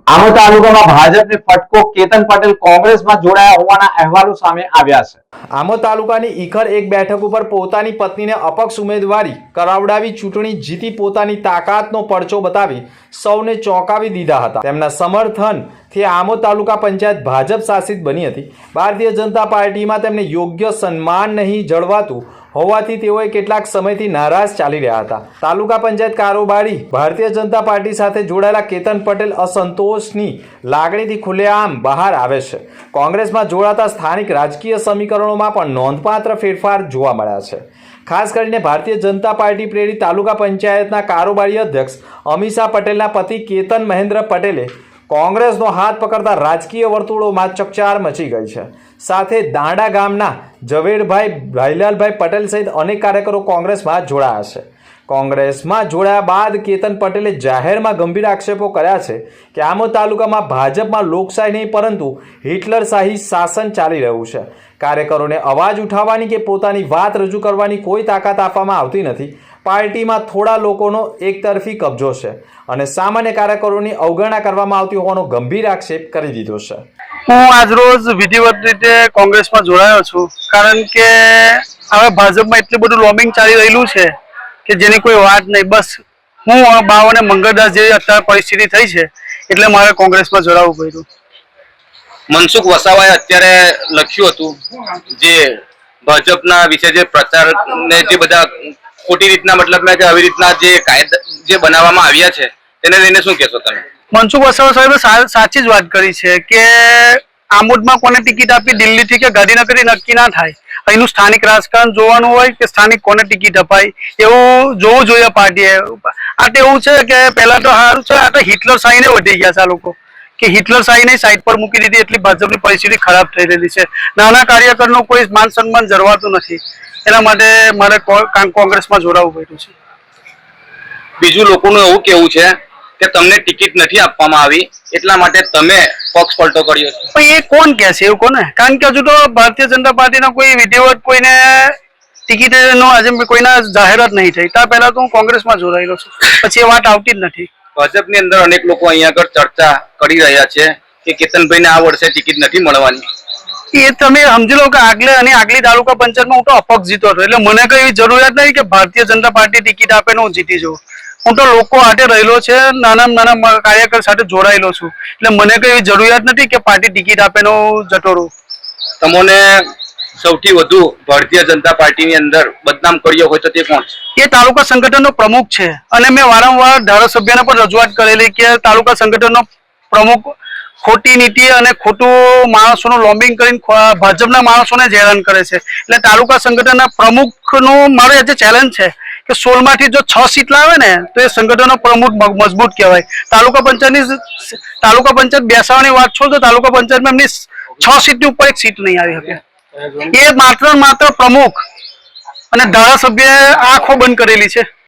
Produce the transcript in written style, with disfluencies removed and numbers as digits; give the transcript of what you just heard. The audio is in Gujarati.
આમોદ તાલુકામાં ભાજપને ફટકો, કેતન પટેલ કોંગ્રેસમાં જોડાયા હોવાના અહેવાલો સામે આવ્યા છે। આમોદ તાલુકાની ઈખર એક બેઠક ઉપર પોતાની પત્નીને અપક્ષ ઉમેદવારી કરાવડાવી ચૂંટણી જીતી પોતાની તાકાતનો પરચો બતાવી સૌને ચોંકાવી દીધા હતા। તેમના સમર્થનથી આમોદ તાલુકા પંચાયત ભાજપ શાસિત બની હતી। ભારતીય જનતા પાર્ટીમાં તેમને યોગ્ય સન્માન નહીં જળવાતું હોવાથી તેઓએ કેટલાક સમયથી નારાજ ચાલી રહ્યા હતા। તાલુકા પંચાયત કારોબારી ભારતીય જનતા પાર્ટી સાથે જોડાયેલા કેતન પટેલ અસંતોષની લાગણીથી ખુલ્લેઆમ બહાર આવે છે। કોંગ્રેસમાં જોડાતા સ્થાનિક રાજકીય સમીકરણોમાં પણ નોંધપાત્ર ફેરફાર જોવા મળ્યા છે। ખાસ કરીને ભારતીય જનતા પાર્ટી પ્રેરિત તાલુકા પંચાયતના કારોબારી અધ્યક્ષ અમીષા પટેલના પતિ કેતન મહેન્દ્ર પટેલે કોંગ્રેસનો હાથ પકડતા રાજકીય વર્તુળોમાં ચકચાર મચી ગઈ છે। સાથે દાંડા ગામના ઝવેરભાઈ ભાઈલાલભાઈ પટેલ સહિત અનેક કાર્યકરો કોંગ્રેસમાં જોડાયા છે। કોંગ્રેસમાં જોડાયા બાદ કેતન પટેલે જાહેરમાં ગંભીર આક્ષેપો કર્યા છે કે આમોદ તાલુકામાં ભાજપમાં લોકશાહી નહીં પરંતુ હિટલરશાહી શાસન ચાલી રહ્યું છે। કાર્યકરોને અવાજ ઉઠાવવાની કે પોતાની વાત રજૂ કરવાની કોઈ તાકાત આપવામાં આવતી નથી। પાર્ટીમાં થોડા લોકોનો એકતરફી કબજો છે અને સામાન્ય કાર્યકરોની અવગણના કરવામાં આવતી હોવાનો ગંભીર આક્ષેપ કરી દીધો છે। હું આજરોજ વિધિવત રીતે કોંગ્રેસમાં જોડાયો છું, કારણ કે હવે ભાજપમાં એટલું બધું લોબિંગ ચાલી રહેલું છે કે જેની કોઈ વાત નહીં। બસ હું બાવ અને મંગળદાસ જેવી અત્યારે પરિસ્થિતિ થઈ છે એટલે મારે કોંગ્રેસમાં જોડાવવું પડ્યું। મનસુખ વસાવાએ અત્યારે લખ્યું હતું જે ભાજપના વિશે જે પ્રચાર ને જે બધા ખોટી રીતના મતલબ કે આવી રીતના જે કાયદા જે બનાવવામાં આવ્યા છે તેને લઈને શું કહેશો તમે? મનસુખ વસાવા સાહેબે સાચી જ વાત કરી છે કે આમોદમાં કોને ટિકિટ આપી દિલ્હીથી કે ગાંધીનગરથી નક્કી ના થાય। અહીંનું સ્થાનિક રાજકારણ જોવાનું હોય કે સ્થાનિક કોને ટિકિટ અપાય એવું જોવું જોઈએ પાર્ટીએ। આ તો એવું છે કે પહેલા તો સારું છે, આ તો હિટલર શાહીને વધી ગયા છે આ લોકો કે હિટલર શાહીને સાઈડ પર મૂકી દીધી એટલી ભાજપની પરિસ્થિતિ ખરાબ થઈ રહેલી છે। નાના કાર્યકરનું કોઈ માન સન્માન જળવાતું નથી, એના માટે મારે કોંગ્રેસમાં જોડાવવું પડ્યું છે। બીજું લોકોનું એવું કેવું છે કે તમને ટિકિટ નથી આપવામાં આવી એટલા માટે તમે પક્ષ પલટો કર્યો છે। પણ એ કોણ કહે છે એવું કોને? કારણ કે હજુ તો ભારતીય જનતા પાર્ટીના કોઈ વિધિવત કોઈને ટિકિટનો આજે કોઈના જાહેરાત નહીં થઈ, ત્યાં પહેલા તો હું કોંગ્રેસમાં જોડાયેલો છું, પછી એ વાત આવતી જ નથી। ભાજપની અંદર અનેક લોકો અહીંયા આગળ ચર્ચા કરી રહ્યા છે કે કેતનભાઈને આ વર્ષે ટિકિટ નથી મળવાની। એ તમે સમજી લો કે આગલી તાલુકા પંચાયતમાં હું તો અપક્ષ જીતો હતો, એટલે મને કઈ જરૂરિયાત નહીં કે ભારતીય જનતા પાર્ટી ટિકિટ આપે ને હું જીતી જાઉં। હું તો લોકો હાથે રહેલો છે, નાના કાર્યકર સાથે જોડાયેલો છું, એટલે મને કઈ જરૂરિયાત નથી કે પાર્ટી ટિકિટ આપે ને હું જતો રહું। તમને સૌથી વધુ ભારતીય જનતા પાર્ટીની અંદર બદનામ કર્યો હોય તો તે કોણ છે? એ તાલુકા સંગઠનનો પ્રમુખ છે અને મેં વારંવાર ધારાસભ્યને પણ રજૂઆત કરેલી કે તાલુકા સંગઠનનો પ્રમુખ ખોટી નીતિ અને ખોટું માણસોનું લોબિંગ કરીને ભાજપના માણસોને જ હેરાન કરે છે। એટલે તાલુકા સંગઠનના પ્રમુખનું મારું આજે ચેલેન્જ છે કે 16 માંથી જો 6 સીટ લાવે ને તો એ સંગઠનનો પ્રમુખ મજબૂત કહેવાય। તાલુકા પંચાયત બેસાવાની વાત છો તો તાલુકા પંચાયતમાં એમની 6 સીટની ઉપર એક સીટ નહીં આવી શકે। એ માત્ર પ્રમુખ અને ધારાસભ્ય આંખો બંધ કરેલી છે।